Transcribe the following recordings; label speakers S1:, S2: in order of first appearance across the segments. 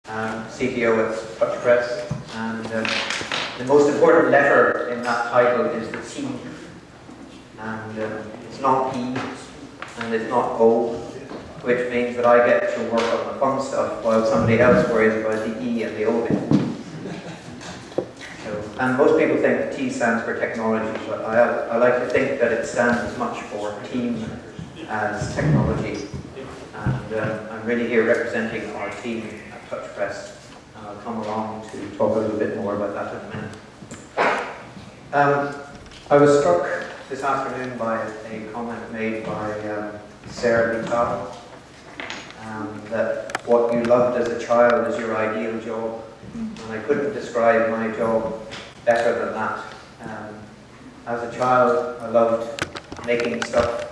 S1: CTO at Touchpress, and the most important letter in that title is the T, and it's not E and it's not O, which means that I get to work on the fun stuff while somebody else worries about the E and the O bit. And most people think the T stands for technology, but I like to think that it stands as much for team as technology. And I'm really here representing our team at Touchpress. And I'll come along to talk a little bit more about that in a minute. I was struck this afternoon by a comment made by Sarah Vital, that what you loved as a child is your ideal job. And I couldn't describe my job better than that. As a child, I loved making stuff,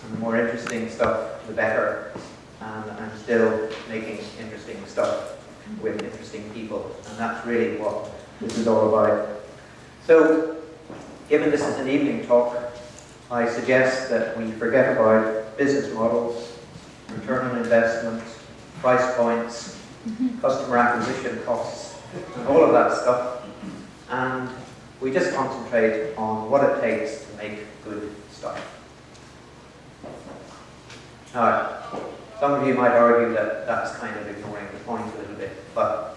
S1: and the more interesting stuff, the better. And I'm still making interesting stuff with interesting people, and that's really what this is all about. So, given this is an evening talk, I suggest that we forget about business models, return on investment, price points, customer acquisition costs, and all of that stuff, and we just concentrate on what it takes to make good stuff. Now, some of you might argue that that's kind of ignoring the point a little bit, but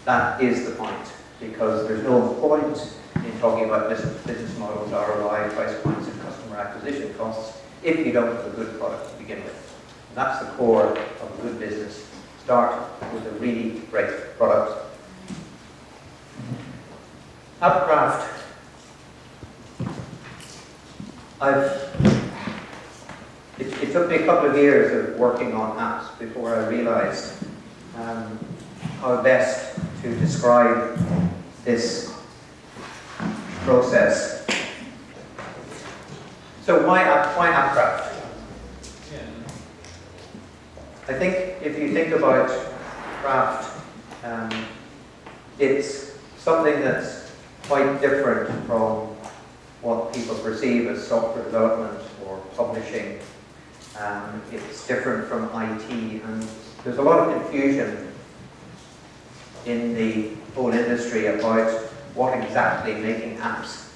S1: that is the point, because there's no point in talking about business models, ROI, price points, and customer acquisition costs if you don't have a good product to begin with. And that's the core of a good business. Start with a really great product. AppCraft. It took me a couple of years of working on apps before I realized how best to describe this process. So why AppCraft? I think if you think about craft, it's something that's quite different from what people perceive as software development or publishing. It's different from IT, and there's a lot of confusion in the whole industry about what exactly making apps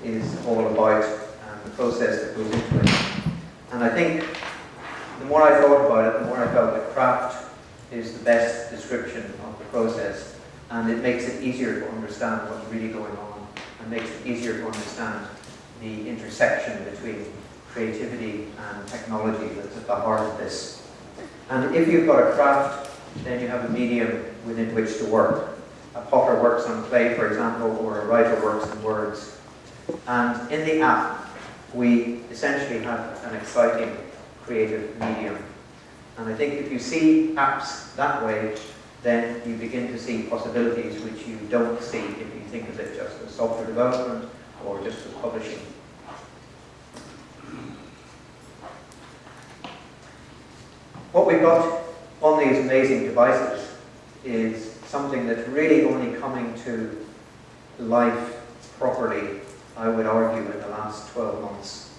S1: is all about and the process that goes into it. And I think the more I thought about it, the more I felt that craft is the best description of the process, and it makes it easier to understand what's really going on, and makes it easier to understand the intersection between creativity and technology that's at the heart of this. And if you've got a craft, then you have a medium within which to work. A potter works on clay, for example, or a writer works in words. And in the app, we essentially have an exciting creative medium. And I think if you see apps that way, then you begin to see possibilities which you don't see if you think of it just as software development or just as publishing. What we've got on these amazing devices is something that's really only coming to life properly, I would argue, in the last 12 months.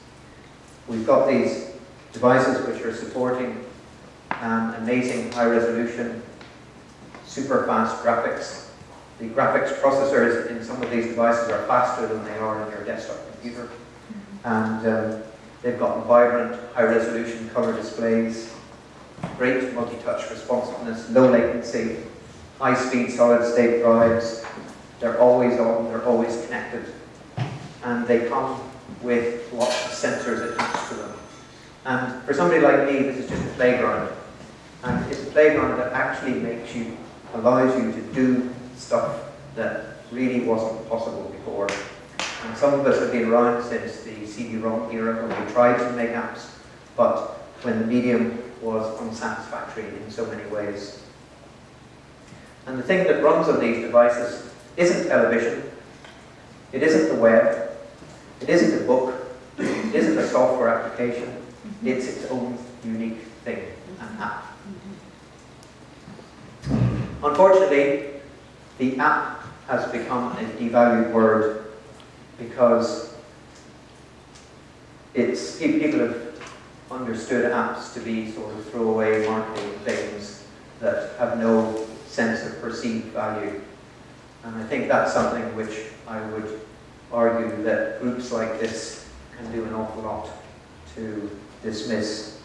S1: We've got these devices which are supporting amazing high resolution, super fast graphics. The graphics processors in some of these devices are faster than they are in your desktop computer. And they've got vibrant, high resolution color displays, great multi-touch responsiveness, low latency, high-speed solid-state drives. They're always on, they're always connected. And they come with lots of sensors attached to them. And for somebody like me, this is just a playground. And it's a playground that actually allows you to do stuff that really wasn't possible before. And some of us have been around since the CD-ROM era when we tried to make apps, but when the medium was unsatisfactory in so many ways. And the thing that runs on these devices isn't television, it isn't the web, it isn't a book, it isn't a software application, it's its own unique thing, an app. Unfortunately, the app has become a devalued word because people have understood apps to be sort of throwaway marketing things that have no sense of perceived value. And I think that's something which I would argue that groups like this can do an awful lot to dismiss.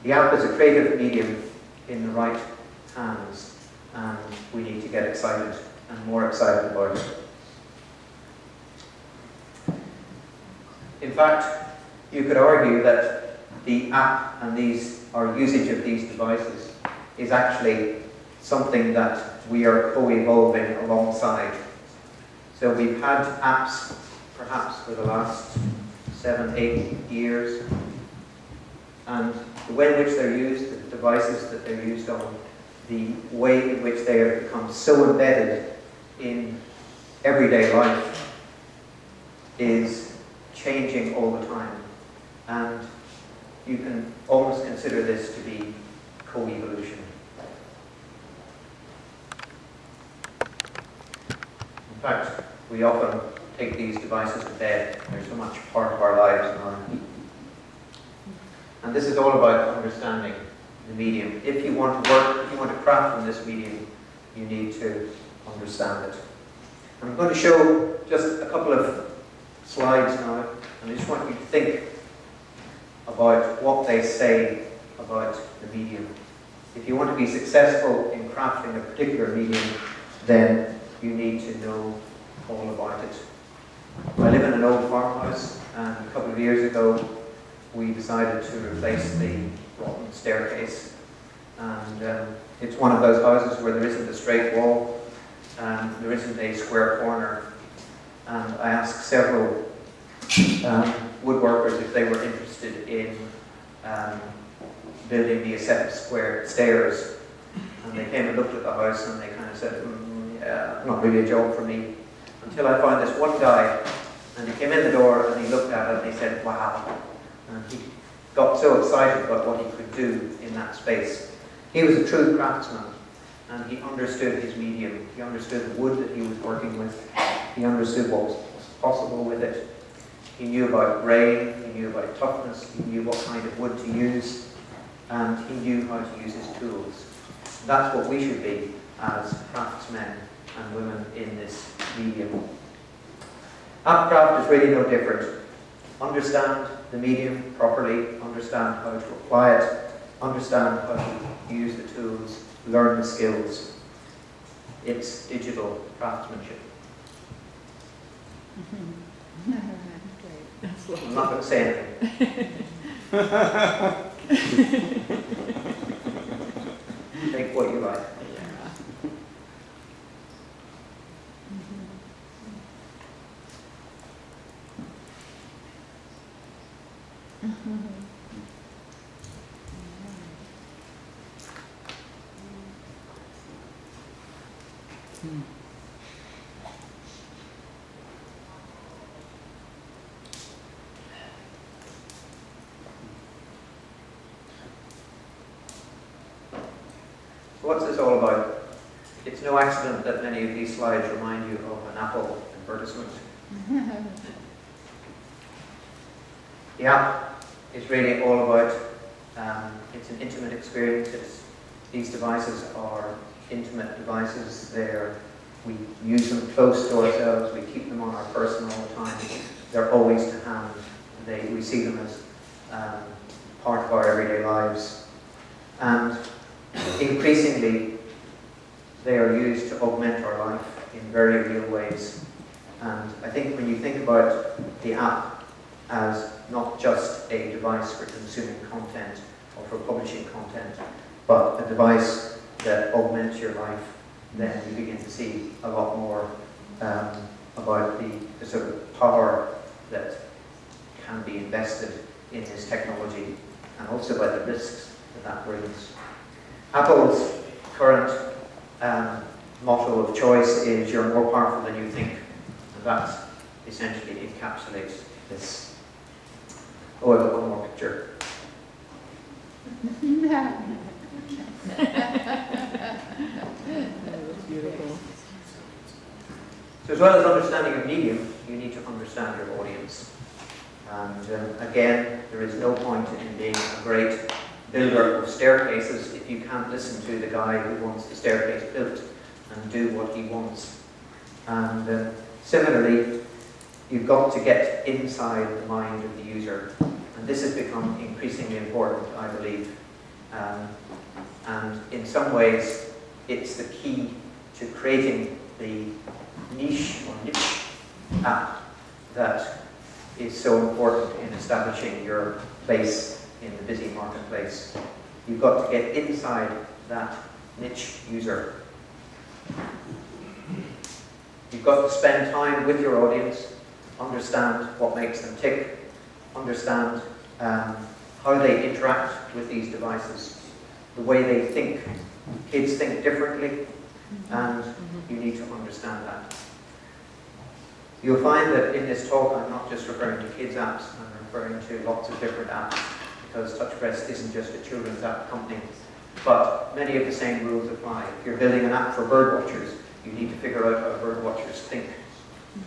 S1: The app is a creative medium in the right hands, and we need to get excited and more excited about it. In fact, you could argue that the app and our usage of these devices is actually something that we are co-evolving alongside. So we've had apps perhaps for the last 7, 8 years, and the way in which they're used, the devices that they're used on, the way in which they have become so embedded in everyday life is changing all the time. And you can almost consider this to be co-evolution. In fact, we often take these devices to bed. They're so much part of our lives now. And this is all about understanding the medium. If you want to work, if you want to craft in this medium, you need to understand it. I'm going to show just a couple of slides now, and I just want you to think about what they say about the medium. If you want to be successful in crafting a particular medium, then you need to know all about it. I live in an old farmhouse, and a couple of years ago we decided to replace the rotten staircase. And it's one of those houses where there isn't a straight wall, and there isn't a square corner. And I asked several woodworkers if they were interested in building me a set of square stairs. And they came and looked at the house and they kind of said, yeah, not really a job for me. Until I found this one guy, and he came in the door and he looked at it and he said, wow. And he got so excited about what he could do in that space. He was a true craftsman, and he understood his medium. He understood the wood that he was working with. He understood what was possible with it. He knew about grain, he knew about toughness, he knew what kind of wood to use, and he knew how to use his tools. That's what we should be as craftsmen and women in this medium. AppCraft is really no different. Understand the medium properly, understand how to apply it, understand how to use the tools, learn the skills. It's digital craftsmanship. I'm not going to say anything. Take what you like. So what's this all about? It's no accident that many of these slides remind you of an Apple advertisement. The app is really all about, it's an intimate experience. These devices are intimate devices. We use them close to ourselves. We keep them on our person all the time. They're always to hand. We see them as part of our everyday lives. And increasingly, they are used to augment our life in very real ways. And I think when you think about the app as not just a device for consuming content or for publishing content, but a device that augments your life, then you begin to see a lot more about the sort of power that can be invested in this technology, and also about the risks that brings. Apple's current motto of choice is "you're more powerful than you think," and that essentially encapsulates this. Oh, I've got one more picture.
S2: That was beautiful.
S1: So as well as understanding a medium, you need to understand your audience. And again, there is no point in being a great builder of staircases if you can't listen to the guy who wants the staircase built and do what he wants. And similarly, you've got to get inside the mind of the user. And this has become increasingly important, I believe. And in some ways, it's the key to creating the niche app that is so important in establishing your place in the busy marketplace. You've got to get inside that niche user. You've got to spend time with your audience, understand what makes them tick, understand how they interact with these devices, the way they think. Kids think differently, and you need to understand that. You'll find that in this talk I'm not just referring to kids apps, I'm referring to lots of different apps, because Touchpress isn't just a children's app company, but many of the same rules apply. If you're building an app for bird watchers, you need to figure out how bird watchers think,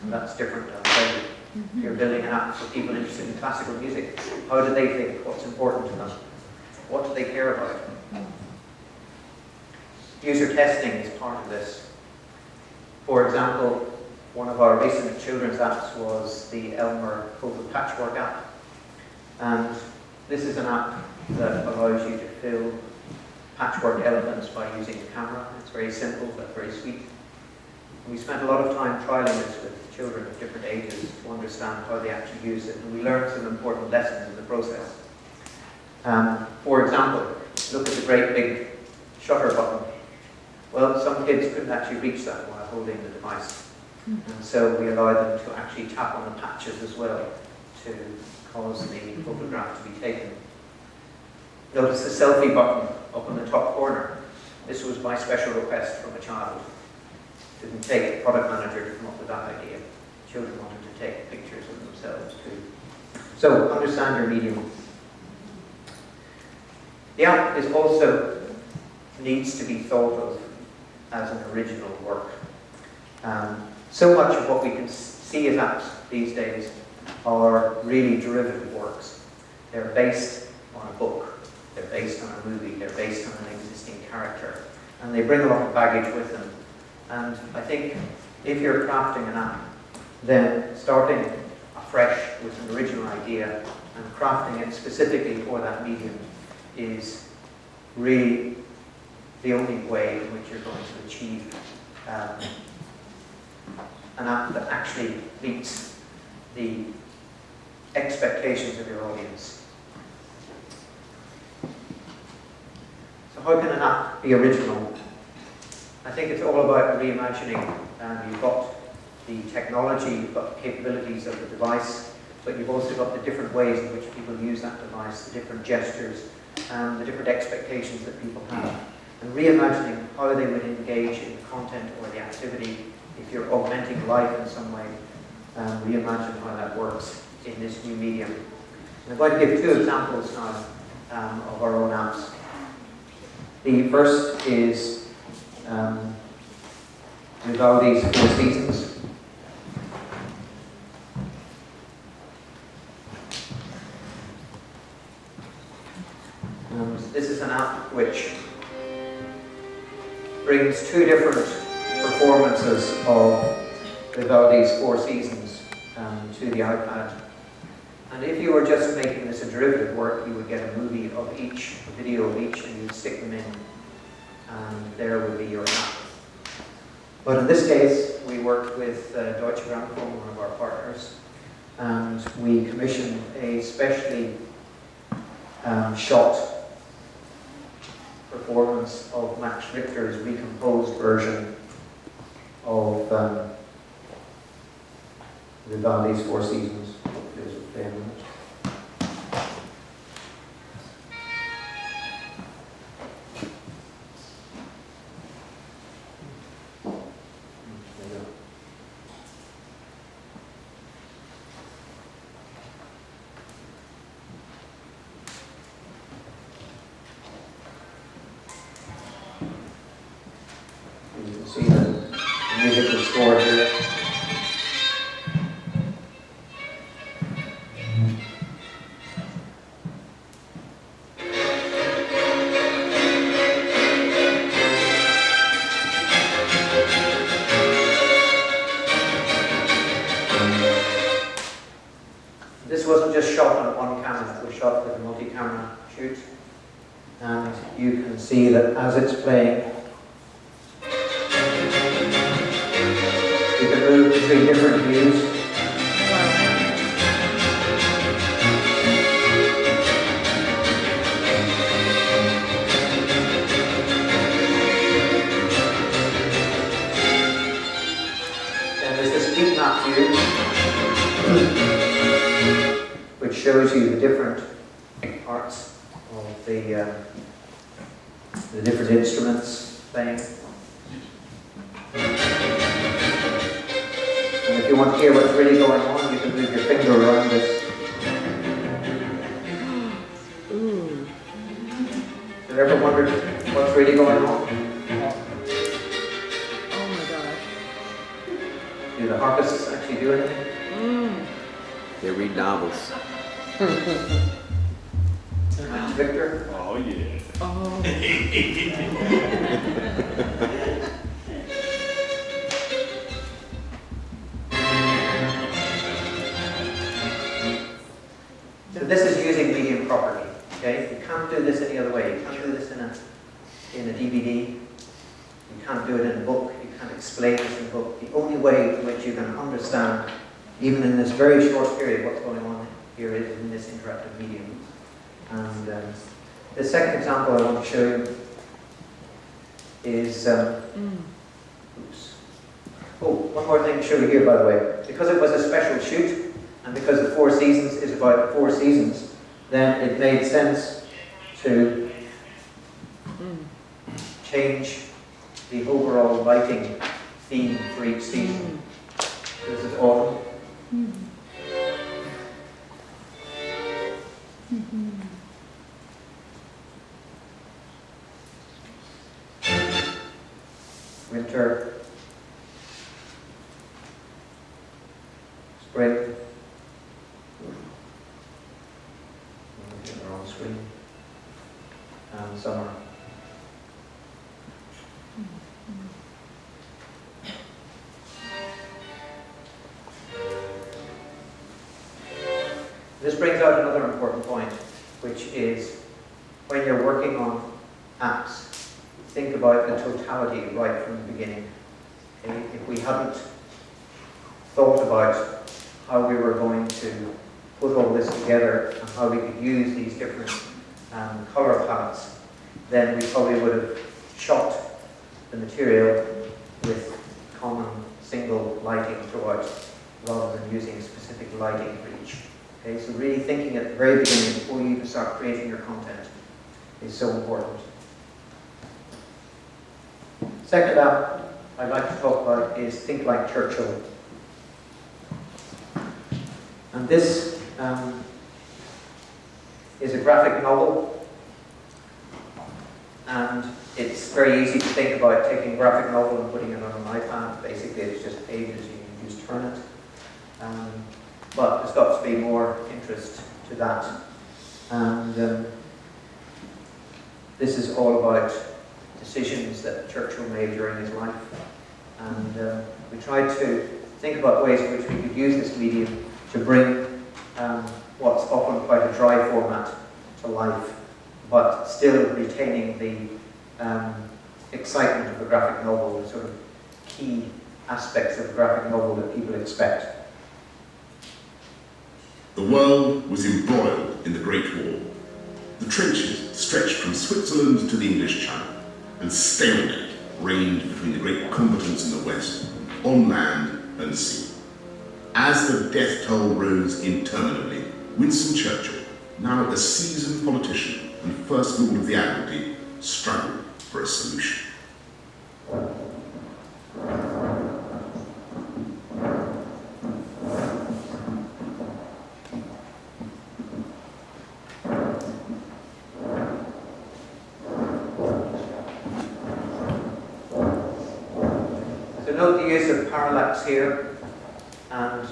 S1: and that's different, I'll tell you. If you're building an app for people interested in classical music, how do they think? What's important to them? What do they care about? User testing is part of this. For example, one of our recent children's apps was the Elmer Photo Patchwork app. And this is an app that allows you to fill patchwork elements by using a camera. It's very simple but very sweet. And we spent a lot of time trialing this with children of different ages to understand how they actually use it, and we learned some important lessons in the process. For example, look at the great big shutter button. Well, some kids couldn't actually reach that while holding the device. And so we allowed them to actually tap on the patches as well to cause the photograph to be taken. Notice the selfie button up in the top corner. This was by special request from a child. It didn't take a product manager to come up with that idea. Children wanted to take pictures of themselves too. So understand your medium. The app is also needs to be thought of as an original work. So much of what we can see as apps these days are really derivative works. They're based on a book, they're based on a movie, they're based on an existing character, and they bring a lot of baggage with them. And I think if you're crafting an app, then starting afresh with an original idea and crafting it specifically for that medium is really the only way in which you're going to achieve an app that actually meets the expectations of your audience. So how can an app be original? I think it's all about reimagining. You've got the technology, you've got the capabilities of the device, but you've also got the different ways in which people use that device, the different gestures, and the different expectations that people have. And reimagining how they would engage in the content or the activity. If you're augmenting life in some way, reimagine how that works in this new medium. And I'm going to give two examples now of our own apps. The first is Vivaldi's 4 Seasons. This is an app which brings two different performances of Vivaldi's 4 Seasons to the iPad. And if you were just making this a derivative work, you would get a movie of each, a video of each, and you'd stick them in, and there would be your app. But in this case, we worked with Deutsche Grammophon, one of our partners, and we commissioned a specially shot performance of Max Richter's recomposed version of Vivaldi's 4 Seasons. Hopefully this will play in a minute. You can see the musical score here. shoot. And you can see that as it's playing, you can move between different views. Heat map view, which shows you the different parts of the different instruments playing. And if you want to hear what's really going on, you can move your finger around this. Have you ever wondered what's really going on? Do the harpists actually do anything?
S3: They read novels.
S1: Victor?
S4: Oh, yeah.
S2: Oh.
S1: So this is using medium properly, okay? You can't do this any other way. You can't do this in a DVD. You can't do it in a book. You can't explain this in a book. The only way in which you can understand, even in this very short period, what's going on here is in this interactive medium. And the second example I want to show you is, oops. Oh, one more thing to show you here, by the way. Because it was a special shoot, and because the Four Seasons is about the Four Seasons, then it made sense to change the overall lighting theme for each season. This is autumn. Winter. Spring. They're on screen. And summer. This brings out another important point, which is when you're working on apps, think about the totality right from the beginning. Okay? If we hadn't thought about how we were going to put all this together and how we could use these different color palettes, then we probably would have shot the material with common single lighting throughout, rather than using specific lighting for each. Okay, so really thinking at the very beginning before you even start creating your content is so important. Second app I'd like to talk about is Think Like Churchill. And this is a graphic novel, and it's very easy to think about taking a graphic novel and putting it on an iPad. Basically, it's just pages, you can just turn it. But there's got to be more interest to that. And this is all about decisions that Churchill made during his life. And we tried to think about ways in which we could use this medium to bring what's often quite a dry format to life, but still retaining the excitement of a graphic novel, the sort of key aspects of a graphic novel that people expect.
S5: The world was embroiled in the Great War. The trenches stretched from Switzerland to the English Channel, and stalemate reigned between the great combatants in the West, on land and sea. As the death toll rose interminably, Winston Churchill, now a seasoned politician and First Lord of the Admiralty, struggled for a solution.
S1: So note the use of parallax here and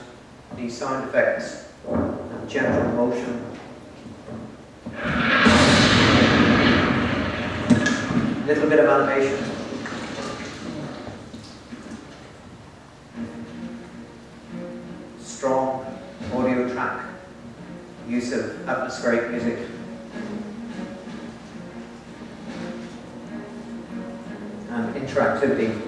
S1: the sound effects and gentle motion. A little bit of animation. Strong audio track. Use of atmospheric music. interactivity.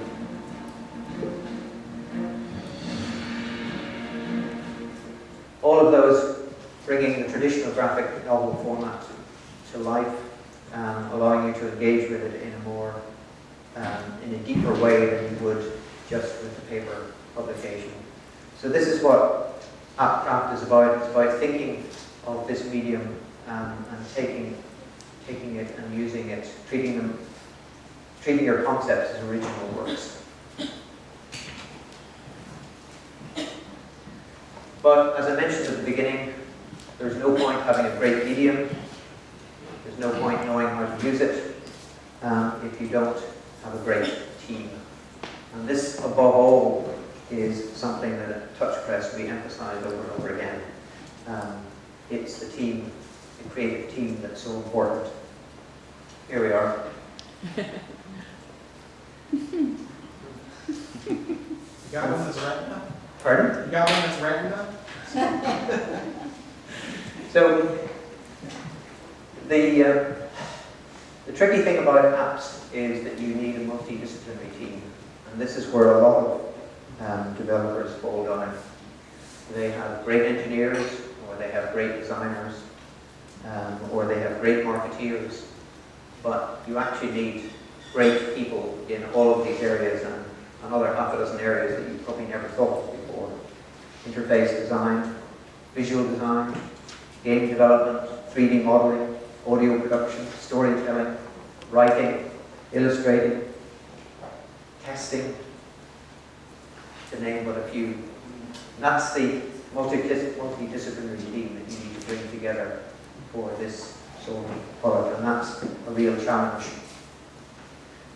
S1: All of those bringing the traditional graphic novel format to life, allowing you to engage with it in a more, in a deeper way than you would just with the paper publication. So this is what AppCraft is about. It's about thinking of this medium and taking it and using it, treating your concepts as original works. But as I mentioned at the beginning, there's no point having a great medium. There's no point knowing how to use it if you don't have a great team. And this, above all, is something that at Touchpress we emphasize over and over again. It's the team, the creative team, that's so important. Here we are.
S4: You got one that's right now?
S1: Pardon?
S4: You got one that's right now?
S1: So, the tricky thing about apps is that you need a multidisciplinary team. And this is where a lot of developers fall down. They have great engineers, or they have great designers, or they have great marketeers. But you actually need great people in all of these areas and another half a dozen areas that you probably never thought of before. Interface design, visual design, game development, 3D modeling, audio production, storytelling, writing, illustrating, testing, to name but a few. And that's the multidisciplinary team that you need to bring together for this sort of product, and that's a real challenge.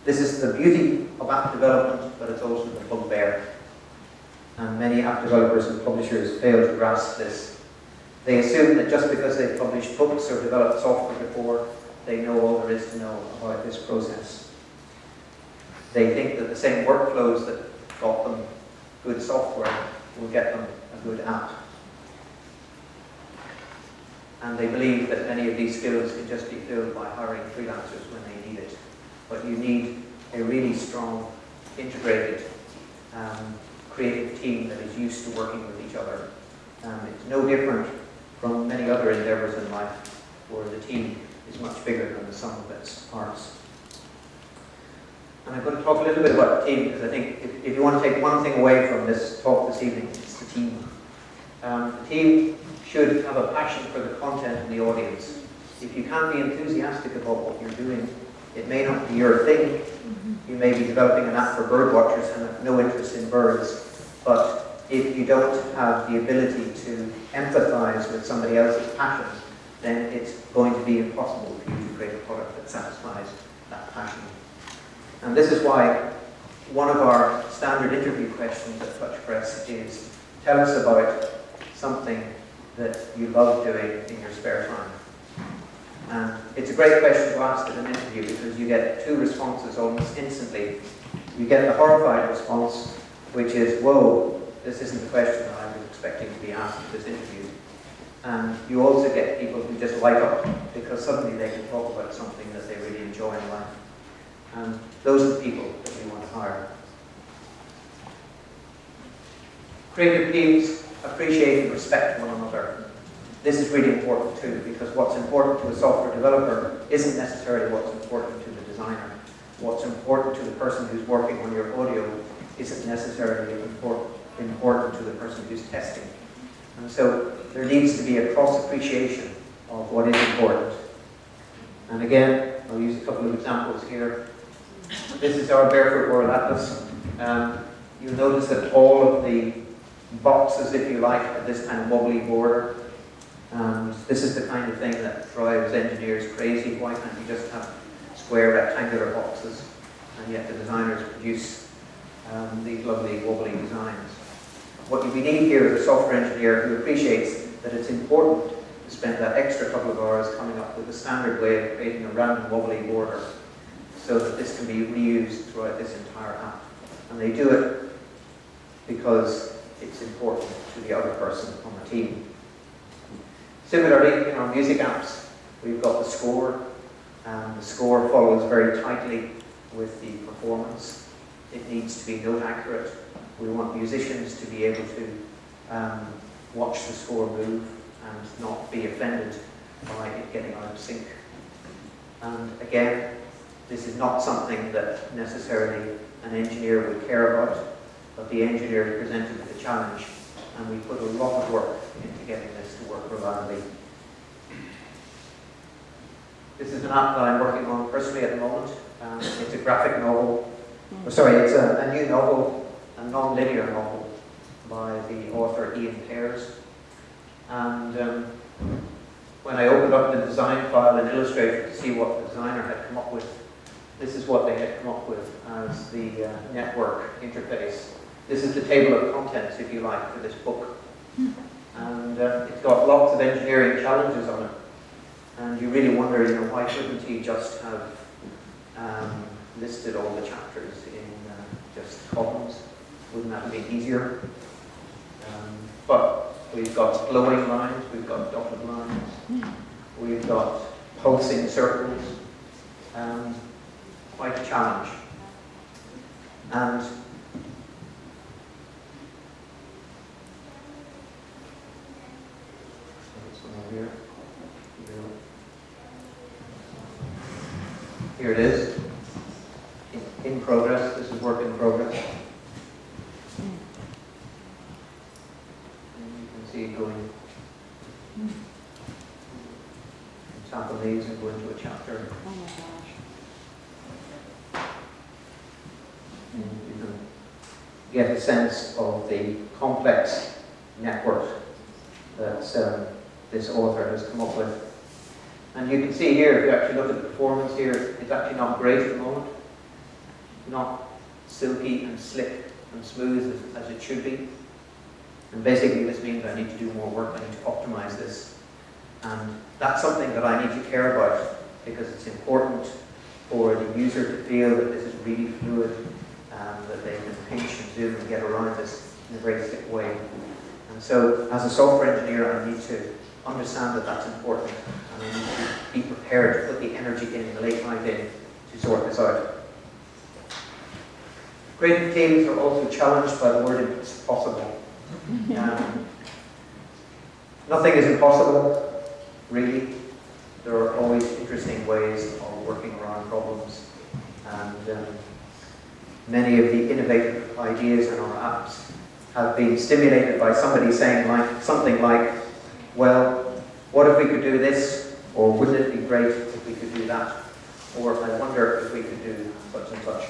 S1: This is the beauty of app development, but it's also the bugbear. And many app developers and publishers fail to grasp this. They assume that just because they've published books or developed software before, they know all there is to know about this process. They think that the same workflows that got them good software will get them a good app. And they believe that many of these skills can just be filled by hiring freelancers when they need it. But you need a really strong, integrated, creative team that is used to working with each other. It's no different from many other endeavors in life where the team is much bigger than the sum of its parts. And I'm going to talk a little bit about the team because I think if you want to take one thing away from this talk this evening, it's the team. The team should have a passion for the content and the audience. If you can't be enthusiastic about what you're doing, it may not be your thing. You may be developing an app for bird watchers and have no interest in birds, but if you don't have the ability to empathize with somebody else's passion, then it's going to be impossible for you to create a product that satisfies that passion. And this is why one of our standard interview questions at Touchpress is, tell us about something that you love doing in your spare time. And it's a great question to ask in an interview because you get two responses almost instantly. You get the horrified response, which is, whoa, this isn't the question that I was expecting to be asked in this interview. And you also get people who just light up because suddenly they can talk about something that they really enjoy in life. And those are the people that we want to hire. Creative teams appreciate and respect one another. This is really important too, because what's important to a software developer isn't necessarily what's important to the designer. What's important to the person who's working on your audio isn't necessarily important to the person who's testing. And so there needs to be a cross-appreciation of what is important. And again, I'll use a couple of examples here. This is our Barefoot World Atlas. You'll notice that all of the boxes, if you like, have this kind of wobbly border. This is the kind of thing that drives engineers crazy. Why can't you just have square rectangular boxes? And yet the designers produce these lovely wobbly designs. What we need here is a software engineer who appreciates that it's important to spend that extra couple of hours coming up with a standard way of creating a random wobbly border so that this can be reused throughout this entire app. And they do it because it's important to the other person on the team. Similarly, in our music apps, we've got the score. The score follows very tightly with the performance. It needs to be note accurate. We want musicians to be able to watch the score move and not be offended by it getting out of sync. And again, this is not something that necessarily an engineer would care about, but the engineer presented with the challenge, and we put a lot of work into getting this to work reliably. This is an app that I'm working on personally at the moment. It's a graphic novel. Sorry, it's a new novel, a non-linear novel by the author Ian Pears. And when I opened up the design file in Illustrator to see what the designer had come up with, this is what they had come up with as the network interface. This is the table of contents, if you like, for this book. And it's got lots of engineering challenges on it. And you really wonder, why couldn't he just have listed all the chapters in just columns? Wouldn't that have been easier? But we've got glowing lines, we've got dotted lines, we've got pulsing circles. Quite a challenge. And here it is, in progress. This is work in progress. And you can see it going. Tap on these and go into a chapter.
S2: Oh my gosh.
S1: And you can get a sense of the complex network that this author has come up with. And you can see here, if you actually look at the performance here, it's actually not great at the moment. Not silky and slick and smooth as it should be. And basically this means I need to do more work, I need to optimize this. And that's something that I need to care about because it's important for the user to feel that this is really fluid, that they can pinch and zoom and get around this in a very slick way. And so as a software engineer, I need to understand that that's important, and I need to be prepared to put the energy in, the late night in, to sort this out. Creative teams are also challenged by the word "it's possible." Nothing is impossible, really. There are always interesting ways of working around problems, and many of the innovative ideas in our apps have been stimulated by somebody saying something like, well, what if we could do this? Or wouldn't it be great if we could do that? Or I wonder if we could do such and such.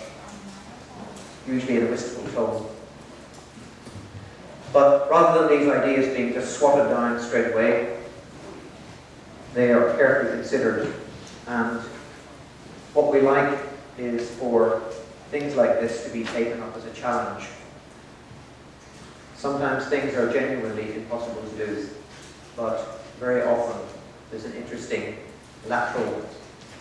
S1: Usually in a wistful tone. But rather than these ideas being just swatted down straight away, they are carefully considered. And what we like is for things like this to be taken up as a challenge. Sometimes things are genuinely impossible to do, but very often there's an interesting lateral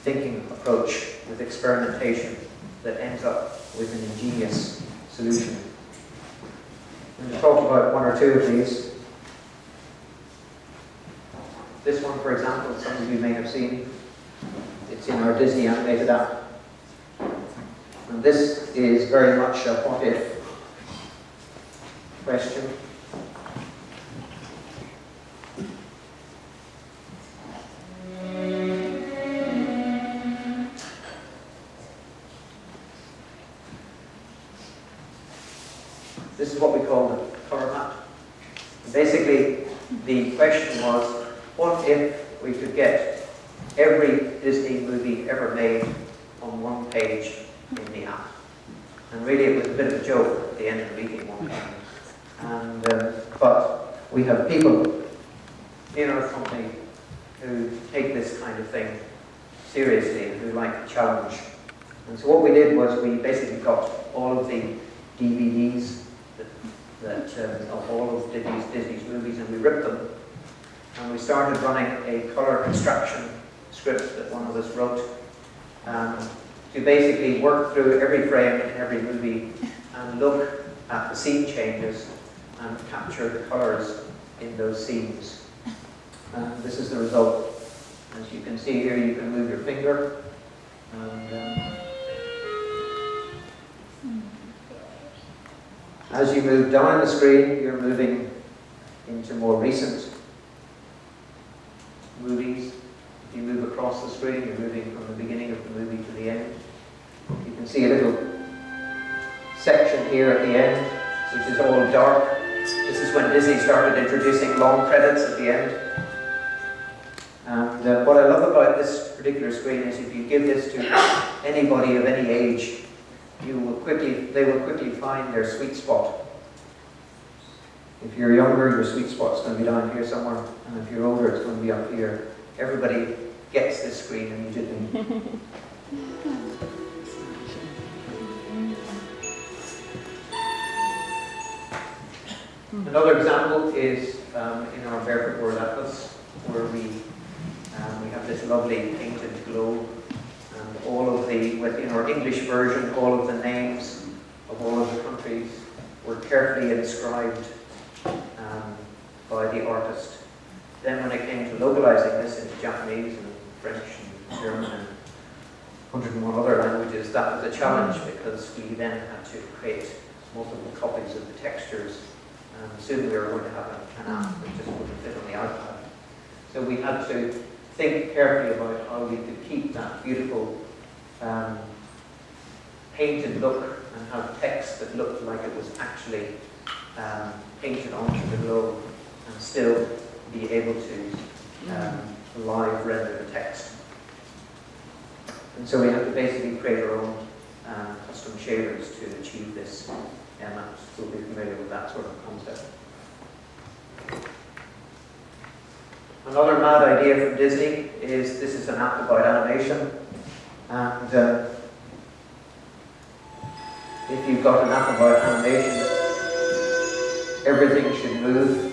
S1: thinking approach with experimentation that ends up with an ingenious solution. I'm going to talk about one or two of these. This one, for example, some of you may have seen. It's in our Disney animated app. And this is very much a what if question. This is what we call the color map. Basically, the question was, what if we could get every Disney movie ever made on one page in the app? And really it was a bit of a joke at the end of the meeting one time. And, but we have people in our company who take this kind of thing seriously and who like the challenge. And so what we did was we basically got all of the DVDs of all of Disney's movies, and we ripped them. And we started running a color extraction script that one of us wrote to basically work through every frame in every movie and look at the scene changes and capture the colors in those scenes. And this is the result. As you can see here, you can move your finger and As you move down the screen, you're moving into more recent movies. If you move across the screen, you're moving from the beginning of the movie to the end. You can see a little section here at the end, which is all dark. This is when Disney started introducing long credits at the end. And what I love about this particular screen is if you give this to anybody of any age, they will quickly find their sweet spot. If you're younger, your sweet spot's going to be down here somewhere, and if you're older, it's going to be up here. Everybody gets this screen immediately. Another example is in our Barefoot World Atlas, where we have this lovely painted globe, and all of within our English version, all of the names of all of the countries were carefully inscribed by the artist. Then when it came to localizing this into Japanese and French and German and 101 other languages, that was a challenge because we then had to create multiple copies of the textures. Soon we were going to have an app that just wouldn't fit on the iPad. So we had to think carefully about how we could keep that beautiful painted look and have text that looked like it was actually painted onto the globe and still be able to live render the text. And so we had to basically create our own custom shaders to achieve this. We'll be familiar with that sort of concept. Another mad idea from Disney is this is an app about animation, and if you've got an app about animation, everything should move.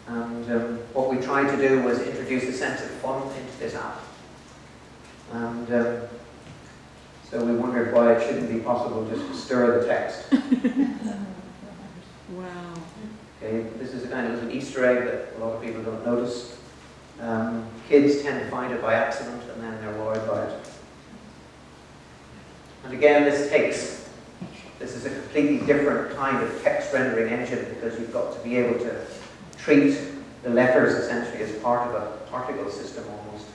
S1: And what we tried to do was introduce a sense of fun into this app. And so we wondered why it shouldn't be possible just to stir the text.
S2: Wow.
S1: Okay, this is a kind of little Easter egg that a lot of people don't notice. Kids tend to find it by accident and then they're worried by it. And again, this is a completely different kind of text rendering engine because you've got to be able to treat the letters essentially as part of a particle system almost.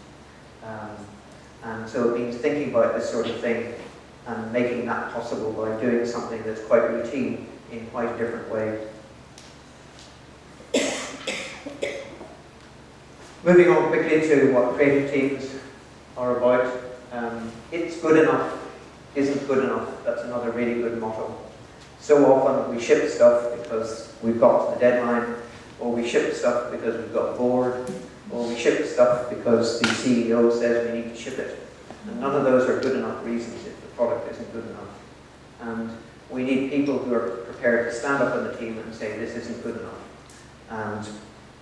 S1: And so it means thinking about this sort of thing and making that possible by doing something that's quite routine in quite a different way. Moving on quickly to what creative teams are about. It's good enough isn't good enough. That's another really good motto. So often we ship stuff because we've got the deadline, or we ship stuff because we've got bored, or we ship stuff because the CEO says we need to ship it. And none of those are good enough reasons if the product isn't good enough. And we need people who are prepared to stand up in the team and say this isn't good enough. And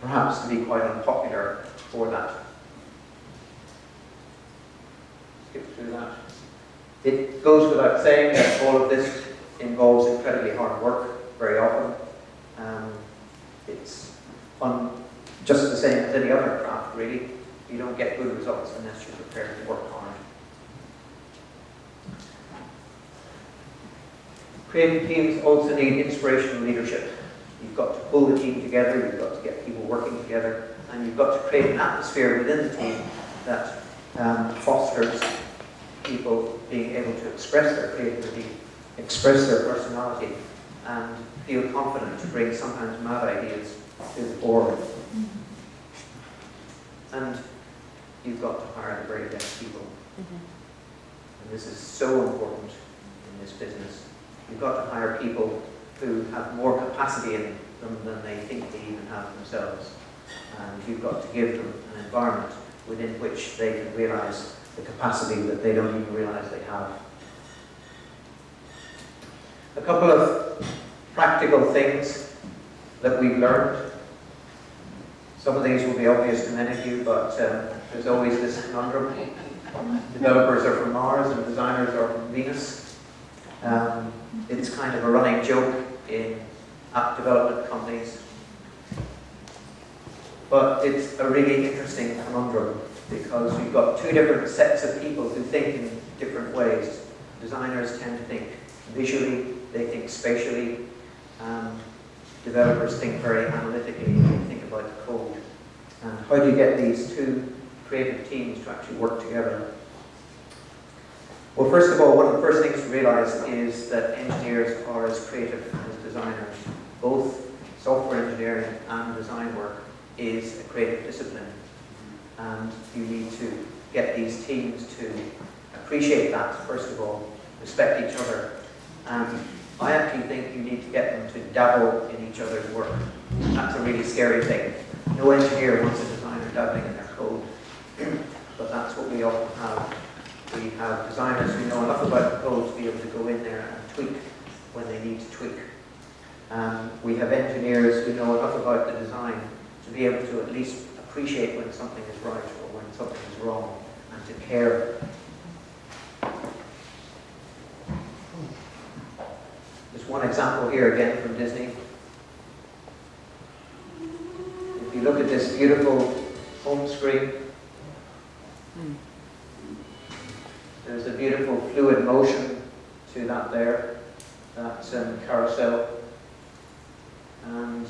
S1: perhaps to be quite unpopular for that. Skip through that. It goes without saying that all of this involves incredibly hard work very often. It's just the same as any other craft, really. You don't get good results unless you're prepared to work hard. Creative teams also need inspirational leadership. You've got to pull the team together, you've got to get people working together, and you've got to create an atmosphere within the team that fosters people being able to express their creativity, express their personality, and feel confident to bring sometimes mad ideas to the board. And you've got to hire the very best people. And this is so important in this business. You've got to hire people who have more capacity in them than they think they even have themselves. And you've got to give them an environment within which they can realize the capacity that they don't even realize they have. A couple of practical things that we've learned. Some of these will be obvious to many of you, but there's always this conundrum. Developers are from Mars and designers are from Venus. It's kind of a running joke in app development companies. But it's a really interesting conundrum because you've got two different sets of people who think in different ways. designers tend to think visually, they think spatially, and developers think very analytically when they think about the code. And how do you get these two creative teams to actually work together? Well, first of all, one of the first things to realize is that engineers are as creative as designers. Both software engineering and design work is a creative discipline. And you need to get these teams to appreciate that, first of all, respect each other. And I actually think you need to get them to dabble in each other's work. That's a really scary thing. No engineer wants a designer dabbling in their code, but that's what we often have. We have designers who know enough about the code to be able to go in there and tweak when they need to tweak. We have engineers who know enough about the design to be able to at least appreciate when something is right or when something is wrong, and to care. Just one example here again from Disney. If you look at this beautiful home screen, there's a beautiful fluid motion to that there, that carousel, and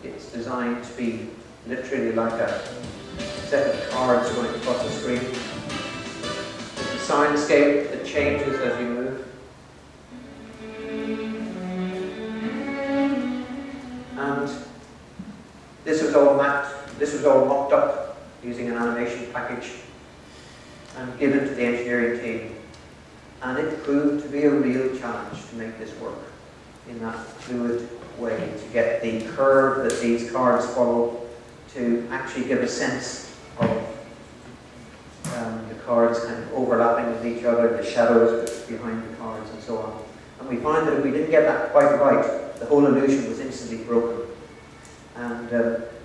S1: it's designed to be literally like a set of cards going across the screen. There's a soundscape that changes as you move. And this was all mocked up using an animation package and given to the engineering team. And it proved to be a real challenge to make this work in that fluid way, to get the curve that these cards follow to actually give a sense of the cards kind of overlapping with each other, the shadows behind the cards and so on. And we find that if we didn't get that quite right, the whole illusion was instantly broken. And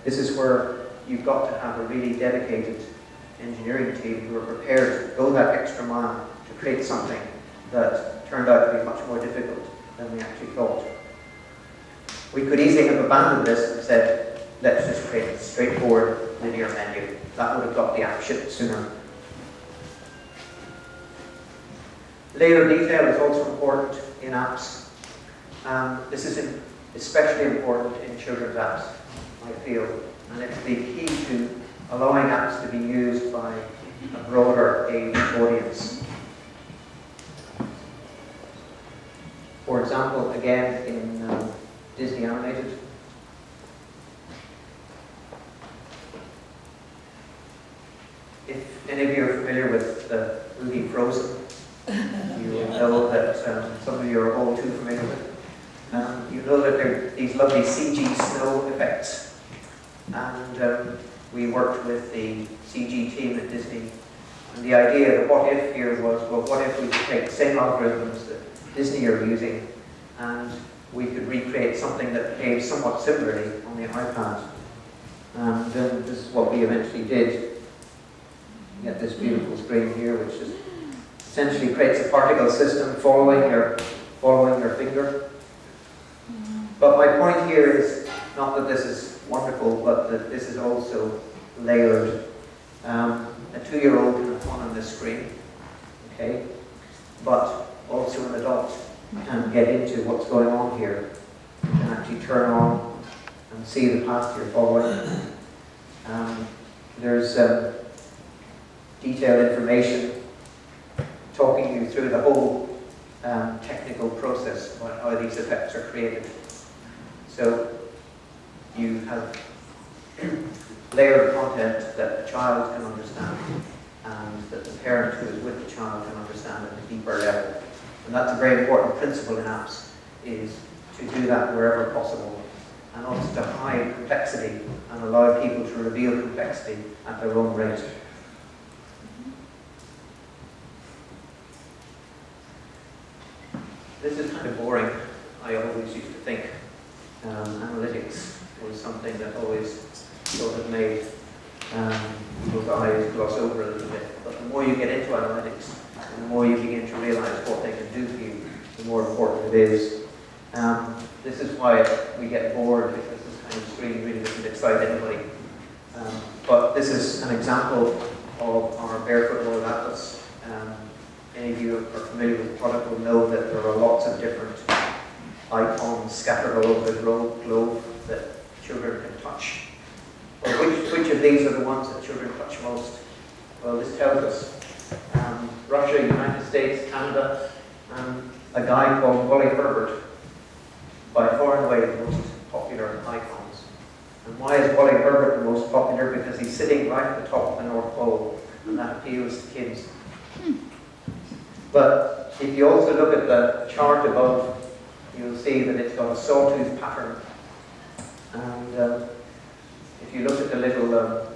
S1: this is where you've got to have a really dedicated engineering team who are prepared to go that extra mile to create something that turned out to be much more difficult than we actually thought. We could easily have abandoned this and said, let's just create a straightforward linear menu. That would have got the app shipped sooner. Layer detail is also important in apps. This is especially important in children's apps, I feel. And it's the key to allowing apps to be used by a broader age audience. For example, again in Disney Animated, if any of you are familiar with the movie Frozen, you will know that some of you are all too familiar with it. You know that there are these lovely CG snow effects. And we worked with the CG team at Disney. And the idea, the what if here was, well, what if we could take the same algorithms that Disney are using and we could recreate something that behaves somewhat similarly on the iPad. And this is what we eventually did. You get this beautiful screen here, which just essentially creates a particle system following your finger. But my point here is not that this is wonderful, but that this is also layered. A 2-year-old can have fun on this screen, okay? But also an adult can get into what's going on here. You can actually turn on and see the path you're following. There's detailed information talking you through the whole technical process about how these effects are created. So you have layered content that the child can understand and that the parent who is with the child can understand at a deeper level. And that's a very important principle in apps, is to do that wherever possible, and also to hide complexity and allow people to reveal complexity at their own rate. This is kind of boring. I always used to think analytics was something that always sort of made people's eyes gloss over a little bit. But the more you get into analytics, and the more you begin to realize what they can do for you, the more important it is. This is why we get bored, because this kind of screen really doesn't excite anybody. But this is an example of our Barefoot World Atlas any of you are familiar with the product will know that there are lots of different icons scattered all over the globe that children can touch. Well, which of these are the ones that children touch most? Well, this tells us Russia, United States, Canada, and a guy called Wally Herbert, by far and away the most popular icons. And why is Wally Herbert the most popular? Because he's sitting right at the top of the North Pole, and that appeals to kids. But if you also look at the chart above, you'll see that it's got a sawtooth pattern. And if you look at the little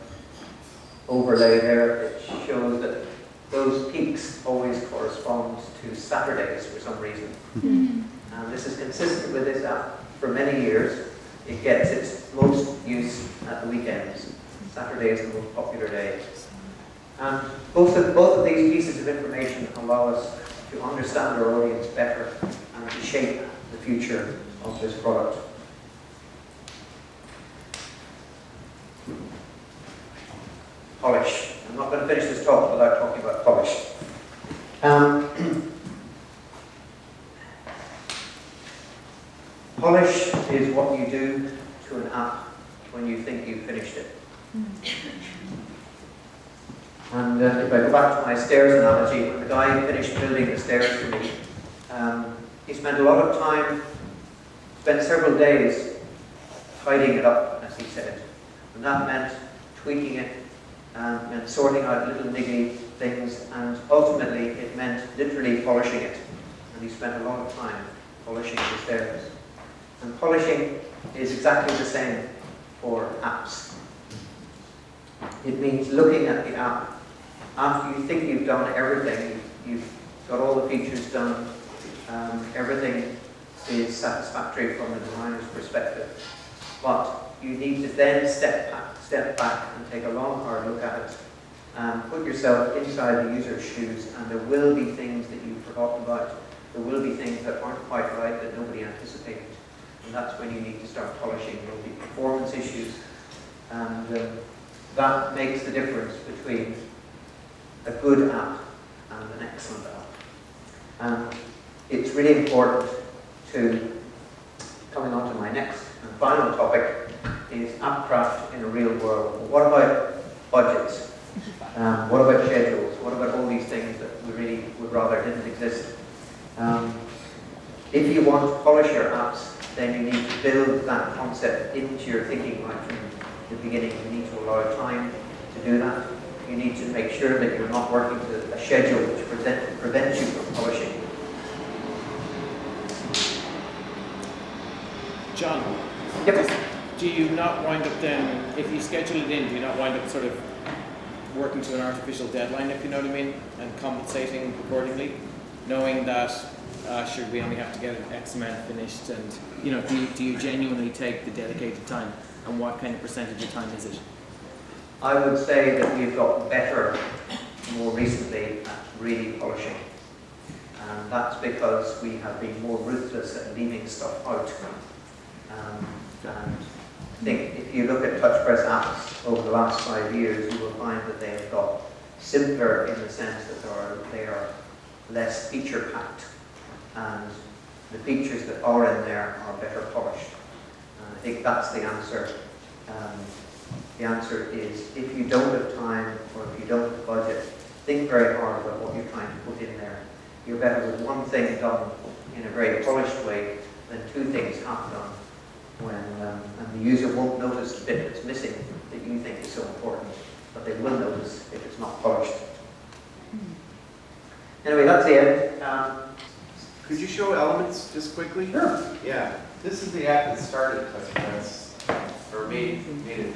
S1: overlay there, it shows that those peaks always correspond to Saturdays for some reason. And this is consistent with this app for many years. It gets its most use at the weekends. Saturday is the most popular day. And both of these pieces of information allow us to understand our audience better and to shape the future of this product. Polish. I'm not going to finish this talk without talking about polish. Polish is what you do to an app when you think you've finished it. And if I go back to my stairs analogy, when the guy finished building the stairs for me, he spent a lot of time, spent several days tidying it up, as he said. And that meant tweaking it, and sorting out little niggly things, and ultimately it meant literally polishing it. And he spent a lot of time polishing the stairs. And polishing is exactly the same for apps. It means looking at the app after you think you've done everything, you've got all the features done, everything is satisfactory from the designer's perspective. But you need to then step back and take a long, hard look at it, and put yourself inside the user's shoes, and there will be things that you've forgotten about. There will be things that aren't quite right that nobody anticipated. And that's when you need to start polishing. There will be performance issues, and that makes the difference between a good app and an excellent app. And it's really important to, coming on to my next and final topic, is AppCraft in a real world. What about budgets? What about schedules? What about all these things that we really would rather didn't exist? If you want to polish your apps, then you need to build that concept into your thinking right from the beginning. You need to allow time to do that. You need to make sure that you're not working to a schedule which prevents you from polishing.
S4: John,
S1: Yep.
S4: do you not wind up then, if you schedule it in, do you not wind up sort of working to an artificial deadline, if you know what I mean, and compensating accordingly, knowing that, sure, we only have to get an X amount finished, and, you know, do you genuinely take the dedicated time, and what kind of percentage of time is it?
S1: I would say that we've got better more recently at really polishing. And that's because we have been more ruthless at leaving stuff out. And I think if you look at Touchpress apps over the last 5 years, you will find that they have got simpler in the sense that they are less feature-packed. And the features that are in there are better polished. And I think that's the answer. The answer is, if you don't have time or if you don't have budget, think very hard about what you're trying to put in there. You're better with one thing done in a very polished way than two things half done, and the user won't notice the bit that's missing that you think is so important, but they will notice if it's not polished. Anyway, that's the end.
S6: Could you show elements just quickly?
S1: Sure.
S6: Yeah, this is the app that started Touchpress, or made it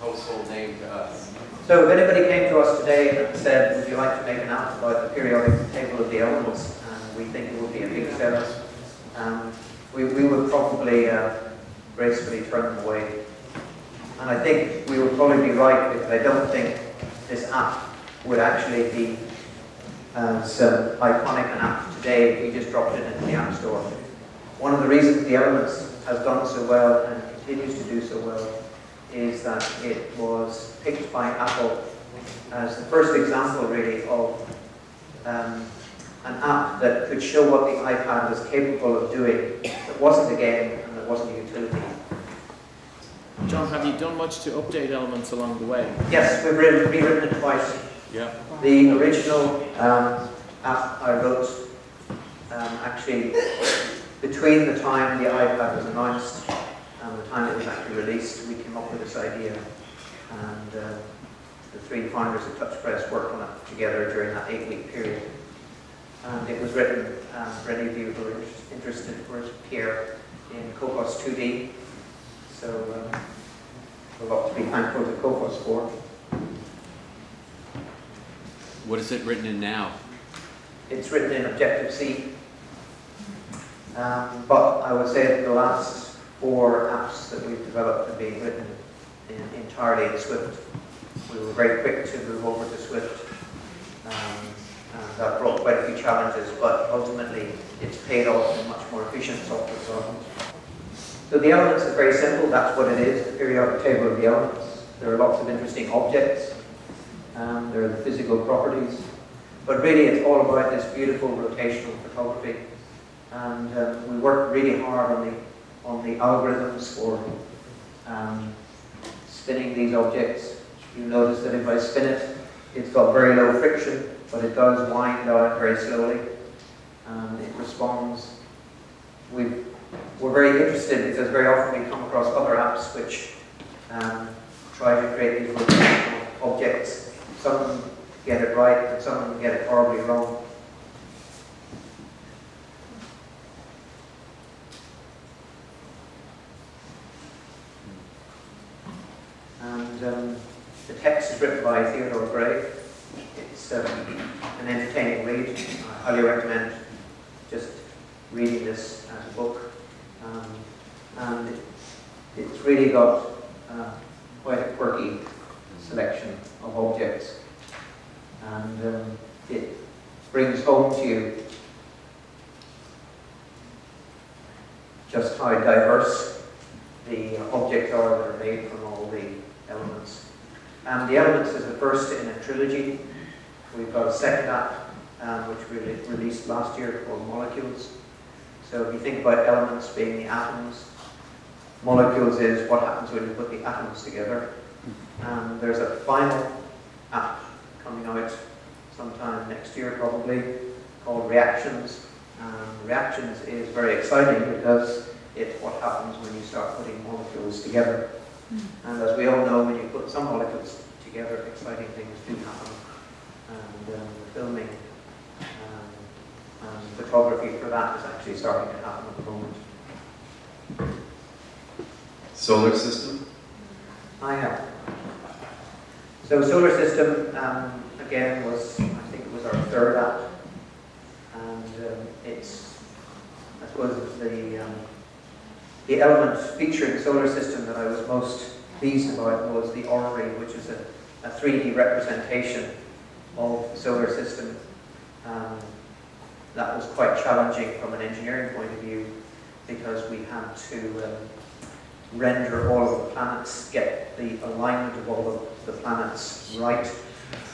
S6: a household name to us.
S1: So if anybody came to us today and said, would you like to make an app about the periodic table of the elements, and we think it would be a big seller, we would probably gracefully turn them away. And I think we would probably be right, because I don't think this app would actually be as iconic an app today if we just dropped it into the App Store. One of the reasons the Elements has done so well and continues to do so well is that it was picked by Apple as the first example really of an app that could show what the iPad was capable of doing, that wasn't a game and that wasn't a utility.
S4: John, have you done much to update Elements along the way?
S1: Yes, we've rewritten it twice.
S4: Yeah.
S1: The original app I wrote, actually, between the time the iPad was announced and the time it was actually released, we came up with this idea. And the three founders of Touchpress worked on it together during that 8-week period. And it was written, for any of you who are interested, for Pierre in Cocos 2D. So a lot to be thankful to Cocos for.
S3: What is it written in now?
S1: It's written in Objective-C. But I would say that the last 4 apps that we've developed have been written entirely in Swift. We were very quick to move over to Swift. And that brought quite a few challenges, but ultimately it's paid off in much more efficient software development. So the elements is very simple, that's what it is, the periodic table of the elements. There are lots of interesting objects, there are the physical properties, but really it's all about this beautiful rotational photography. And we worked really hard on the algorithms for spinning these objects. You notice that if I spin it, it's got very low friction, but it does wind down very slowly, and it responds. We're very interested because very often we come across other apps which try to create these rotational objects. Some of them get it right, and some of them get it horribly wrong. And the text is written by Theodore Gray. It's an entertaining read. I highly recommend just reading this as a book. And it's really got quite a quirky selection of objects. And it brings home to you just how diverse the objects are that are made from all the elements. And the elements is the first in a trilogy. We've got a second app which we released last year called Molecules. So if you think about elements being the atoms, molecules is what happens when you put the atoms together. And there's a final app coming out sometime next year probably called Reactions. Reactions is very exciting because it's what happens when you start putting molecules together. And as we all know, when you put some molecules together, exciting things do happen. And the filming and photography for that is actually starting to happen at the moment.
S6: Solar system?
S1: I have. So solar system, again, was, I think it was our third app. And it's, I suppose, the element featuring solar system that I was most pleased about was the orrery, which is a 3D representation of the solar system. That was quite challenging from an engineering point of view because we had to render all of the planets, get the alignment of all of the planets right.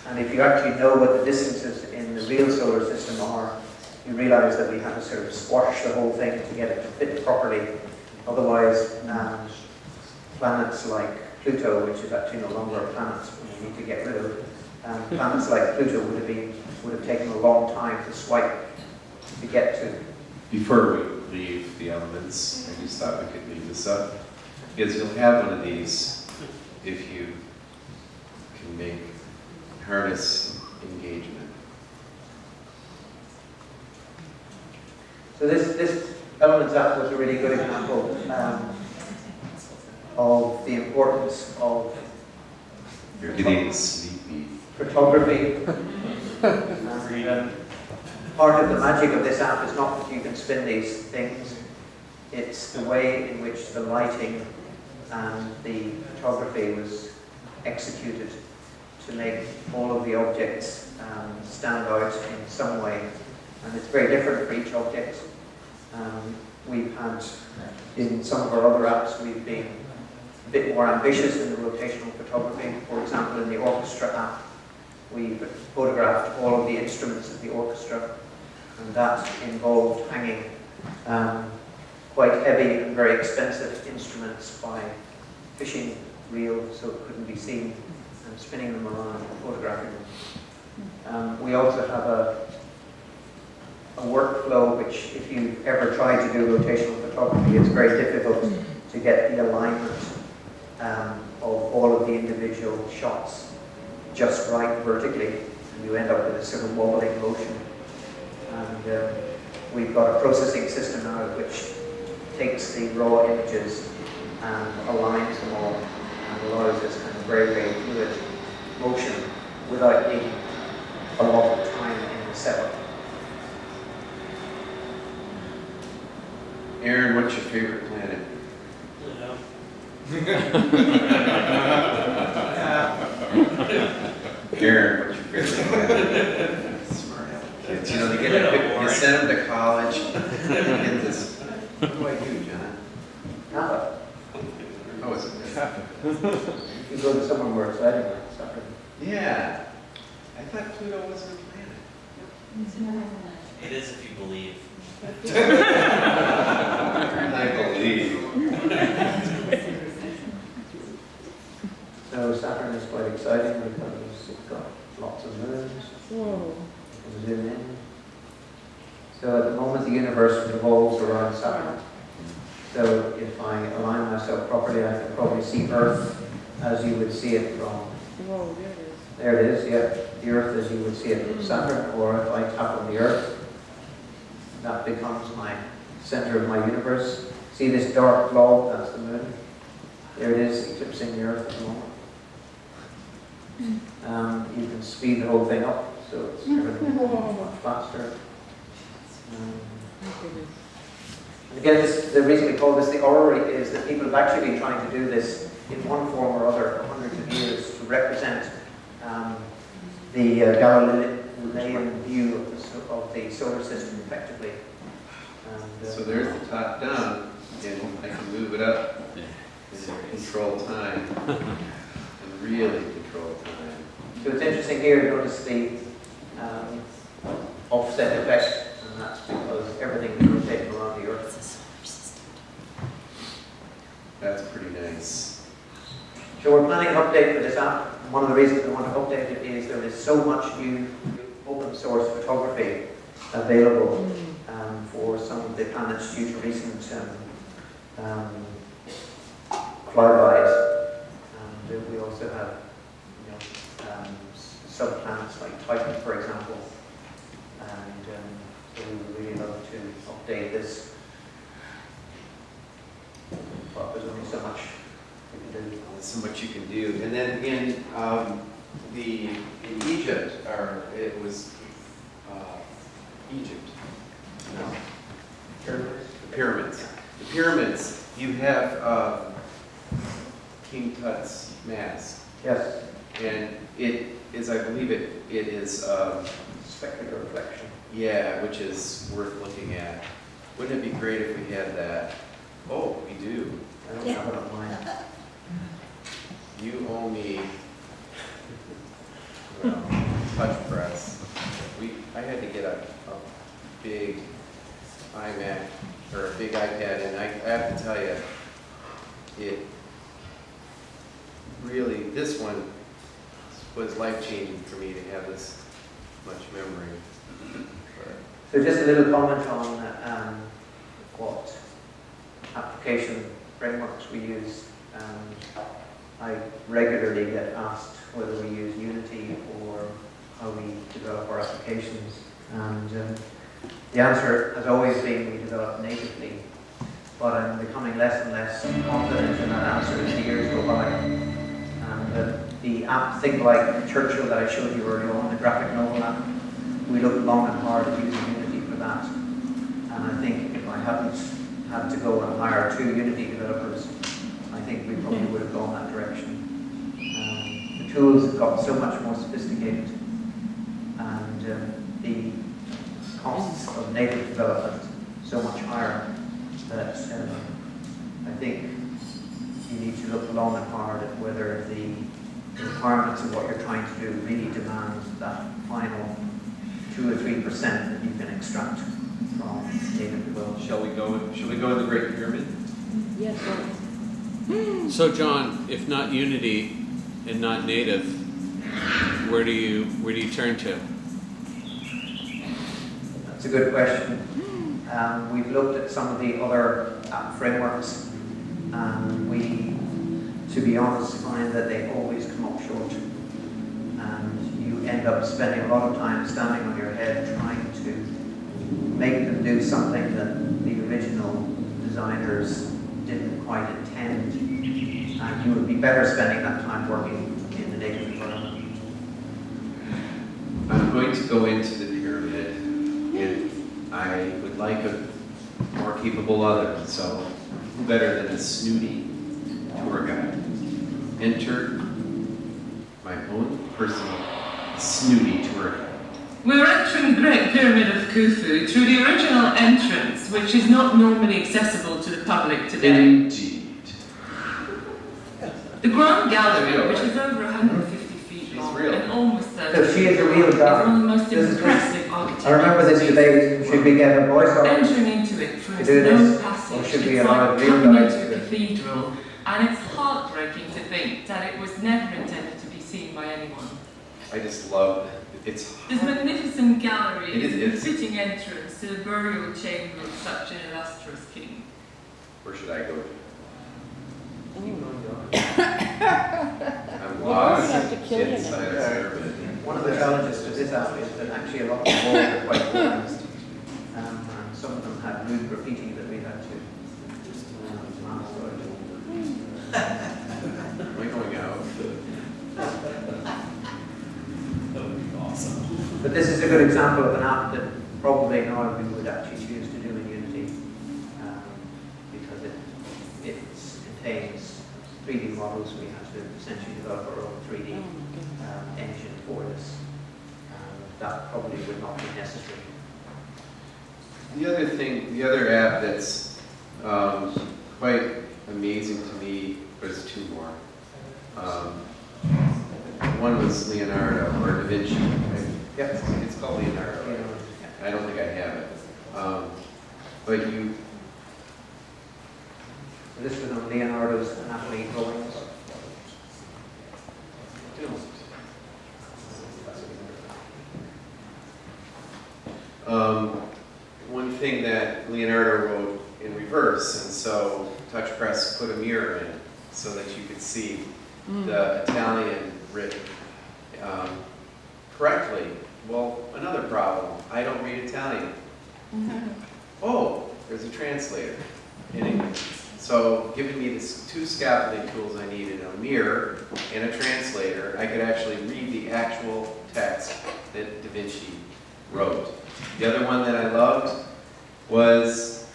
S1: And if you actually know what the distances in the real solar system are, you realize that we had to sort of squash the whole thing to get it to fit properly. Otherwise, planets like Pluto, which is actually no longer a planet, we need to get rid of, planets like Pluto would have taken a long time to swipe to get to.
S6: Before we leave the elements, I just thought we could leave this up, because you'll have one of these if you can make harness engagement.
S1: So this Elements app was a really good example of the importance of
S6: You're getting sleepy.
S1: photography. And, part of the magic of this app is not that you can spin these things, it's the way in which the lighting and the photography was executed to make all of the objects stand out in some way. And it's very different for each object. We've had, in some of our other apps, we've been a bit more ambitious in the rotational photography. For example, in the orchestra app, we photographed all of the instruments of the orchestra. and that involved hanging quite heavy and very expensive instruments by fishing reels so it couldn't be seen, and spinning them around and photographing them. We also have a workflow which, if you've ever tried to do rotational photography, it's very difficult to get the alignment of all of the individual shots just right vertically, and you end up with a sort of wobbling motion. And we've got a processing system now which takes the raw images and aligns them all and allows this kind of very, very fluid motion without needing a lot of time in the setup.
S6: Aaron, what's your favorite planet? Aaron, what's your favorite planet? Smart kids. You know, they get you send them to college. They get this. What do I do, John?
S1: Nada.
S6: Oh, is it?
S1: You go to somewhere more exciting like Saturn.
S6: Yeah. I thought Pluto wasn't a planet.
S7: It is if you believe.
S6: I believe.
S1: So Saturn is quite exciting because it's got lots of moons.
S2: Whoa.
S1: You can zoom in. So at the moment the universe revolves around Saturn. So if I align myself properly, I can probably see Earth as you would see it from.
S2: Whoa, there it is.
S1: There it is, yeah. The Earth as you would see it from Saturn. Or if I tap on the Earth, that becomes my center of my universe. See this dark blob? That's the moon. There it is, eclipsing the Earth at the moment. You can speed the whole thing up, so it's everything much faster. And again, the reason we call this the orrery is that people have actually been trying to do this in one form or other for hundreds of years to represent the Galilean view of the solar system effectively. And,
S6: So there's the top down, and I can move it up and control time. And really control time.
S1: So it's interesting here to notice the offset effect, and that's because everything is rotating around the Earth.
S6: That's pretty nice.
S1: So we're planning an update for this app. One of the reasons we want to update it is there is so much new open source photography available for some of the planets due to recent flybys. And we also have sub-planets like Titan, for example. And so we would really love to update this. But there's only so much we can do.
S6: There's so much you can do. And then in Egypt, or it was Egypt. No.
S1: Pyramids.
S6: The pyramids. The pyramids. You have King Tut's mask,
S1: Yes.
S6: and it is, I believe it is.
S1: Spectacular reflection.
S6: Yeah, which is worth looking at. Wouldn't it be great if we had that? Oh, we do.
S1: I don't have it on mine.
S6: You owe me, well, Touchpress. I had to get a big iMac or a big iPad, and I have to tell you, it really, this one was life-changing for me to have this much memory.
S1: So just a little comment on what application frameworks we use. I regularly get asked whether we use Unity or how we develop our applications. And the answer has always been we develop natively. But I'm becoming less and less confident in that answer as the years go by. And the app, thing like Churchill that I showed you earlier on, the graphic novel app, we looked long and hard at using Unity for that. And I think if I hadn't had to go and hire 2 Unity developers, I think we probably would have gone that direction. The tools have got so much more sophisticated, and the costs of native development so much higher that I think you need to look long and hard at whether the requirements of what you're trying to do really demand that final 2 or 3% that you can extract from native development.
S6: Shall we go in the Great Pyramid?
S2: Yes,
S3: So John, if not Unity and not native, where do you turn to?
S1: That's a good question. We've looked at some of the other app frameworks, and we, to be honest, find that they always come up short. And you end up spending a lot of time standing on your head trying to make them do something that the original designers didn't quite intend. And you would be better spending that time working in the native environment.
S6: I'm going to go into the pyramid, and I would like a more capable other. So, who better than a snooty tour guide? Enter my own personal snooty tour guide.
S8: We're entering the Great Pyramid of Khufu through the original entrance, which is not normally accessible to the public today.
S6: Indeed.
S8: The Grand Gallery, which is over 150 feet long
S6: real.
S8: and almost 30
S1: So she is a real
S8: is one
S1: guy.
S8: of the most
S1: This is-
S8: impressive architecture.
S1: I remember this debate, should we get a voice artist?
S8: Entering into it through
S1: To
S8: its
S1: do
S8: known
S1: this, or
S8: passage,
S1: should we
S8: it's
S1: allow
S8: like
S1: real
S8: coming
S1: guys
S8: into
S1: to
S8: a
S1: do it?
S8: cathedral, and it's heartbreaking to think that it was never intended to be seen by anyone.
S6: I just love it's.
S8: This magnificent gallery
S6: It
S8: is
S6: is-
S8: a
S6: it's-
S8: befitting entrance to the burial chamber of such an illustrious king.
S6: Where should I go?
S2: oh.
S6: I'm
S2: Well,
S6: lost
S2: you have to kill him.
S6: inside a pyramid.
S1: One of the challenges to this app is that actually a lot of the walls are quite organized, and some of them had rude graffiti that we had to
S6: Am I going out?
S7: That would be awesome.
S1: But this is a good example of an app that probably now we would actually choose to do in Unity, because it contains 3D models. We have to essentially develop our own 3D
S2: Oh, my goodness.
S1: engine for this. That probably would not be necessary.
S6: The other app that's quite amazing to me, there's two more. One was Leonardo, or Da Vinci. Right?
S1: Yep.
S6: It's called Leonardo. Right? I don't think I have it. But you,
S1: So this was on Leonardo's anatomy drawings.
S6: one thing that Leonardo wrote in reverse, and so Touchpress put a mirror in so that you could see the Italian written correctly. Well, another problem, I don't read Italian. Oh, there's a translator in English. So giving me the two scaffolding tools I needed, a mirror and a translator, I could actually read the actual text that Da Vinci wrote. The other one that I loved was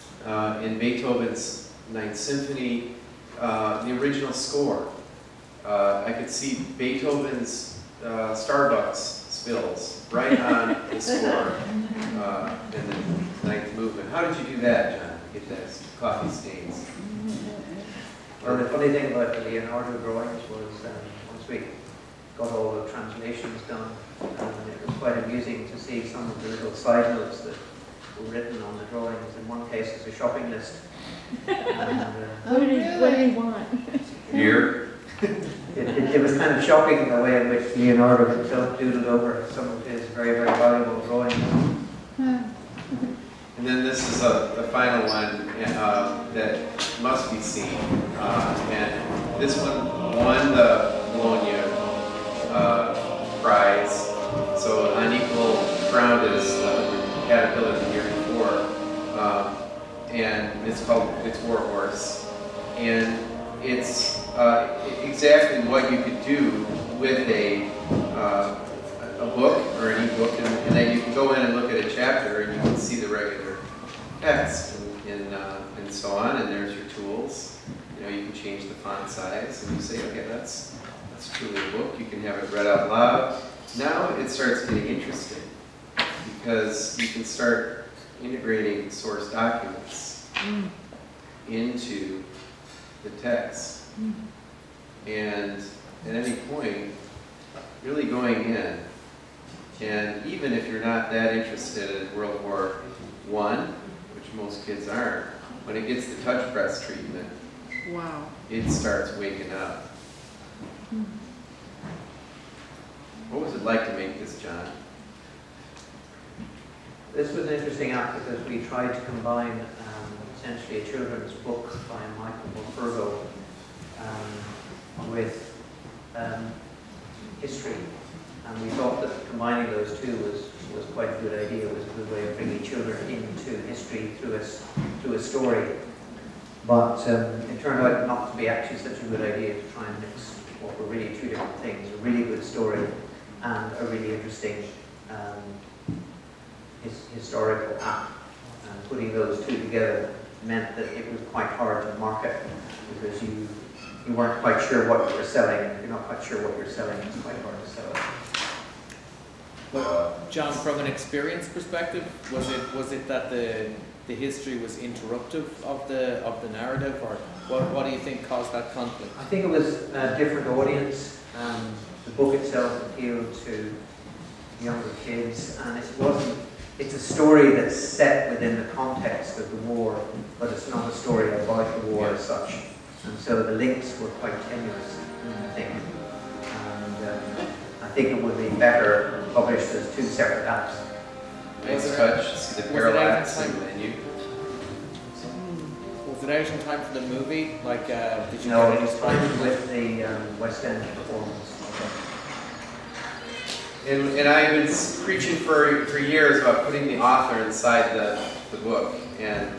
S6: in Beethoven's Ninth Symphony, the original score. I could see Beethoven's Starbucks spills right on the score in the ninth movement. How did you do that, John? Get those coffee stains.
S1: Well, the funny thing about the Leonardo drawings was once we got all the translations done, it was quite amusing to see some of the little side notes that were written on the drawings. In one case, it's a shopping list. And,
S2: What did he want?
S6: Here.
S1: it was kind of shocking the way in which Leonardo himself doodled over some of his very, very valuable drawings.
S6: And then this is the final one that must be seen. And this one won the Bologna prize. So on equal ground as Caterpillar the year before. And it's called War Horse. And it's exactly what you could do with a book or an e-book, and then you can go in and look at a chapter and you can see the regular text and so on, and there's your tools. You know, you can change the font size and you say, okay, that's truly a book. You can have it read out loud. Now it starts getting interesting because you can start integrating source documents into the text. And at any point, really going in And even if you're not that interested in World War I, which most kids aren't, when it gets the Touchpress treatment,
S2: Wow.
S6: it starts waking up. What was it like to make this, John?
S1: This was an interesting act because we tried to combine essentially a children's book by Michael Morfurgo with history. And we thought that combining those two was quite a good idea. It was a good way of bringing children into history through a story. But it turned out not to be actually such a good idea to try and mix what were really two different things: a really good story and a really interesting historical app. And putting those two together meant that it was quite hard to market because you weren't quite sure what you were selling. If you're not quite sure what you're selling, it's quite hard to sell it.
S4: John, from an experience perspective, was it that the history was interruptive of the narrative, or what do you think caused that conflict?
S1: I think it was a different audience. The book itself appealed to younger kids, and it's a story that's set within the context of the war, but it's not a story about the war as such. And so the links were quite tenuous, I think. And I think it would be better published as two separate apps.
S6: Nice touch, see the parallax in the menu.
S4: Was it out in time for the movie? Like, did you
S1: No,
S4: get
S1: it
S4: any
S1: was timed with the West End performance.
S6: And I've been preaching for years about putting the author inside the book, and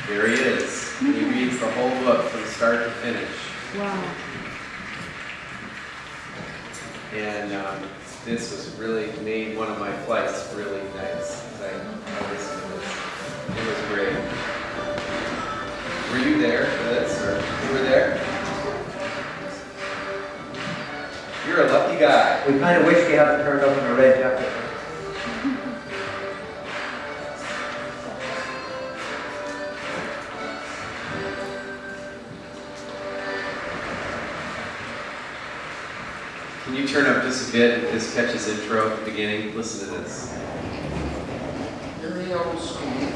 S6: there he is. And he reads the whole book from start to finish.
S2: Wow.
S6: And this was really made one of my flights really nice. I listened to this. It was great. Were you there for this, or you were there? You're a lucky guy.
S1: We kind of wish we hadn't turned up in a red jacket.
S6: Can you turn up just a bit if this catches intro at the beginning? Listen to this.
S9: In the old school,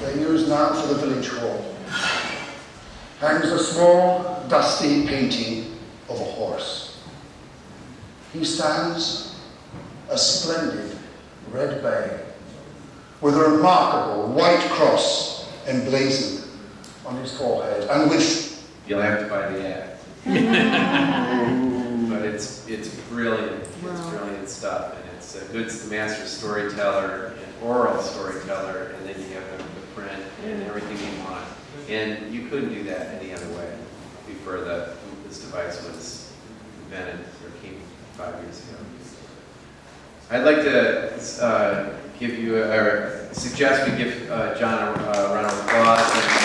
S9: they use now for the village hall, hangs a small, dusty painting of a horse. He stands, a splendid red bay, with a remarkable white cross emblazoned on his forehead, and with...
S6: You'll have to buy the ad. But it's brilliant. It's brilliant stuff, and it's a good master storyteller, an oral storyteller, and then you have the print and everything you want. And you couldn't do that any other way before this device was invented or came 5 years ago. I'd like to give you suggest we give John a round of applause.